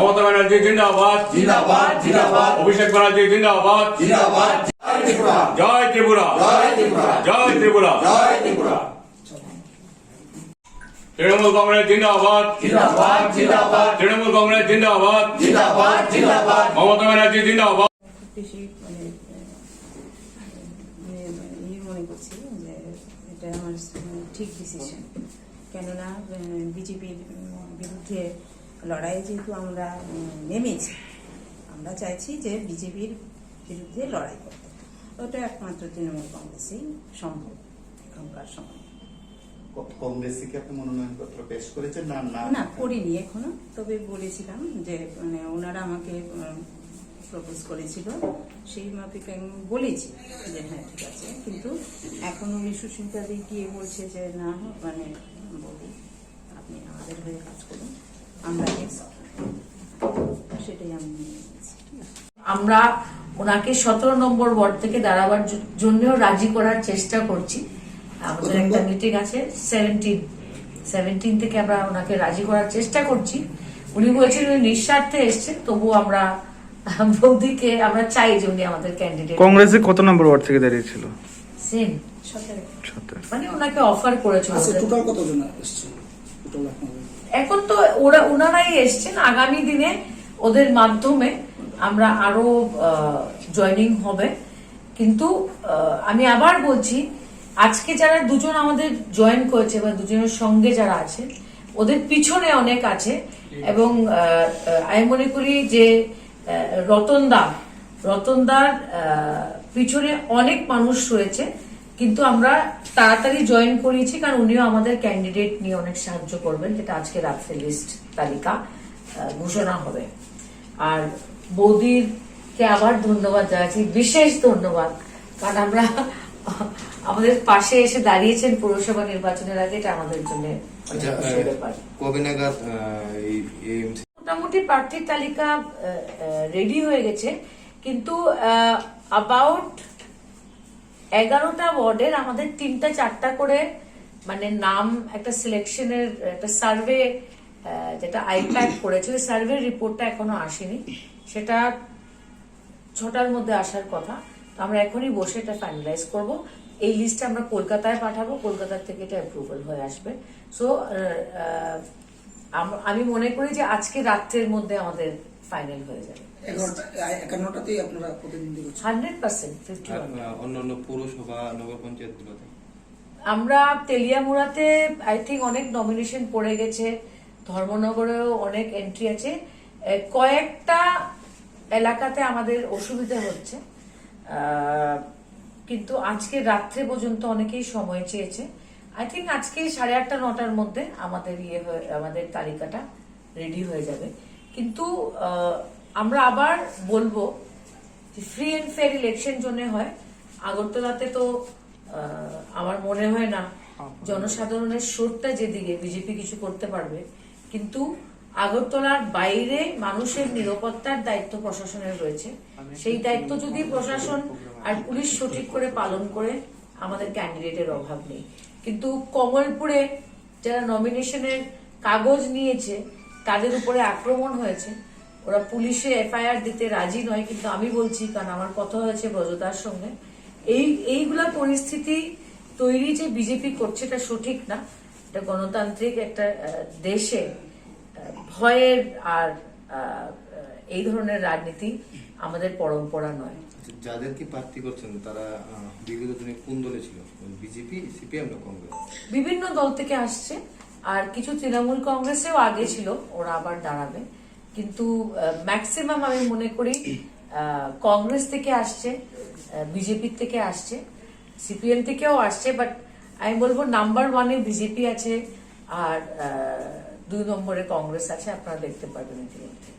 মমতা ব্যানার্জি জিন্দাবাদ জিন্দাবাদ জিন্দাবাদ অভিষেক ব্যানার্জি জিন্দাবাদ জিন্দাবাদ জয় ত্রিপুরা জয় ত্রিপুরা জয় ত্রিপুরা জয় ত্রিপুরা তৃণমূল কংগ্রেস জিন্দাবাদ জিন্দাবাদ জিন্দাবাদ তৃণমূল কংগ্রেস জিন্দাবাদ জিন্দাবাদ জিন্দাবাদ মমতা ব্যানার্জি জিন্দাবাদ বেশি মনে করছি যে এটা আমার ঠিক ডিসিশন, কেননা বিজেপির বিরুদ্ধে লড়াইয়ে যেহেতু আমরা নেমেছি, আমরা চাইছি যে বিজেপির বিরুদ্ধে লড়াই করতে। ওটা একমাত্র তৃণমূল কংগ্রেসই সম্ভব এখনকার সময়। কংগ্রেস থেকে আপনি মনোনয়নপত্র পেশ করেছেন? না না না করিনি এখনো, তবে বলেছিলাম যে ওনারা আমাকে প্রপোজ করেছিল, সেই মাফিক আমি বলেছি যে হ্যাঁ ঠিক আছে, কিন্তু এখন উনি সুস্মিতা দি গিয়ে বলছে যে না বলি আপনি আমাদের হয়ে কাজ করুন, আমরা সেটাই আমি নিয়েছি। আমরা ওনাকে 17 নম্বর ওয়ার্ড থেকে দাঁড়াবার জন্য রাজি করার চেষ্টা করছি। আমাদের একটা মিটিং আছে 17 থেকে আমরা ওনাকে রাজি করার চেষ্টা করছি। উনি বলছেন উনি নিঃস্বার্থে এসছেন, তবু আমরা বৌদিকে আমরা চাই যে উনি আমাদের ক্যান্ডিডেট। কংগ্রেসে কত নম্বর ওয়ার্ড থেকে দাঁড়িয়েছিল? সেম 17 মানে ওনাকে অফার করেছিল। টোটাল কতজন এসছে? টোটাল এখন তো ওনারাই এসছেন, আগামী দিনে ওদের মাধ্যমে আমরা আরো জয়েনিং হবে। কিন্তু আমি আবার বলছি, আজকে যারা দুজন আমাদের জয়েন করেছে বা দুজনের সঙ্গে যারা আছে, ওদের পিছনে অনেক আছে। এবং আমি মনে করি যে রতনদার পিছনে অনেক মানুষ রয়েছে, কিন্তু আমরা তাড়াতাড়ি জয়েন করিয়েছি কারণ উনিও আমাদের ক্যান্ডিডেট নিয়ে অনেক সাহায্য করবেন, যেটা আজকে রাত্রে লিস্ট তালিকা ঘোষণা হবে। আর বৌদিরকে আবার ধন্যবাদ জানাচ্ছি, বিশেষ ধন্যবাদ, কারণ আমরা আমাদের পাশে এসে দাঁড়িয়েছেন পৌরসভা নির্বাচনের আগে, এটা আমাদের জন্য কবে নাগাদ মোটামুটি প্রার্থীর তালিকা রেডি হয়ে গেছে, কিন্তু অ্যাবাউট 11টা ওয়ার্ডের আমাদের 3-4টা করে নাম একটা সিলেকশনের একটা সার্ভে যেটা আইপ্যাক করেছে, ওই সার্ভে রিপোর্টটা এখনো আসেনি, সেটা 6টার মধ্যে আসার কথা। তো আমরা এখনই বসে এটা ফাইনালাইজ করব। এই লিস্টটা আমরা কলকাতায় পাঠাবো, কলকাতা থেকে এটা অ্যাপ্রুভাল হয়ে আসবে। সো আমি মনে করি যে আজকে রাত্রের মধ্যে আমাদের ফাইনাল হয়ে যাবে। 51টাতেই আপনারা প্রতিনিধি করছেন 100%। 51 অন্যান্য পৌরসভা নগর পঞ্চায়েত গুলোতে আমরা তেলিয়ামুড়াতে আই থিঙ্ক অনেক নমিনেশন পড়ে গেছে, ধর্মনগরেও অনেক এন্ট্রি আছে, কয়েকটা এলাকাতে আমাদের অসুবিধা হচ্ছে, কিন্তু আজকে রাত্রে পর্যন্ত অনেকেই সময় চেয়েছে। আই থিঙ্ক আজকে 8:30-9টার মধ্যে আমাদের তালিকাটা রেডি হয়ে যাবে। কিন্তু আমরা আবার বলবো যে ফ্রি এন্ড ফেয়ার ইলেকশন জন্য হয়। আগরতলাতে তো আমার মনে হয় না জনসাধারণের স্রোতটা যেদিকে বিজেপি কিছু করতে পারবে, কিন্তু আগরতলার বাইরে মানুষের নিরাপত্তার দায়িত্ব প্রশাসনের রয়েছে। সেই দায়িত্ব যদি প্রশাসন আর পুলিশ সঠিক করে পালন করে, আমাদের ক্যান্ডিডেটের অভাব নেই। কিন্তু কমলপুরে যারা নমিনেশনের কাগজ নিয়েছে তাদের উপরে আক্রমণ হয়েছে, ওরা পুলিশে এফআইআর দিতে রাজি নয়, কিন্তু আমি বলছি, কারণ আমার কথা হয়েছে ব্রজদার সঙ্গে, এইগুলা পরিস্থিতি তৈরি যে বিজেপি করছে এটা সঠিক না। এটা গণতান্ত্রিক একটা দেশে ভয়ের আর এই ধরনের রাজনীতি আমাদের পরম্পরা নয়। যাদেরকে প্রার্থী করছেন তারা বিগত দিনে কোন দলে ছিল? বিজেপি, সিপিএম না কংগ্রেস? বিভিন্ন দল থেকে আসছে, আর কিছু তৃণমূল কংগ্রেসেও আগে ছিল, ওরা আবার দাঁড়াবে। কিন্তু ম্যাক্সিমাম আমি মনে করি কংগ্রেস থেকে আসছে, বিজেপি থেকে আসছে, সিপিএম থেকেও আসছে, বাট আমি বলবো নাম্বার 1-এ বিজেপি আছে আর 2 নম্বরে কংগ্রেস আছে, আপনারা দেখতে পারবেন ইতিমধ্যে।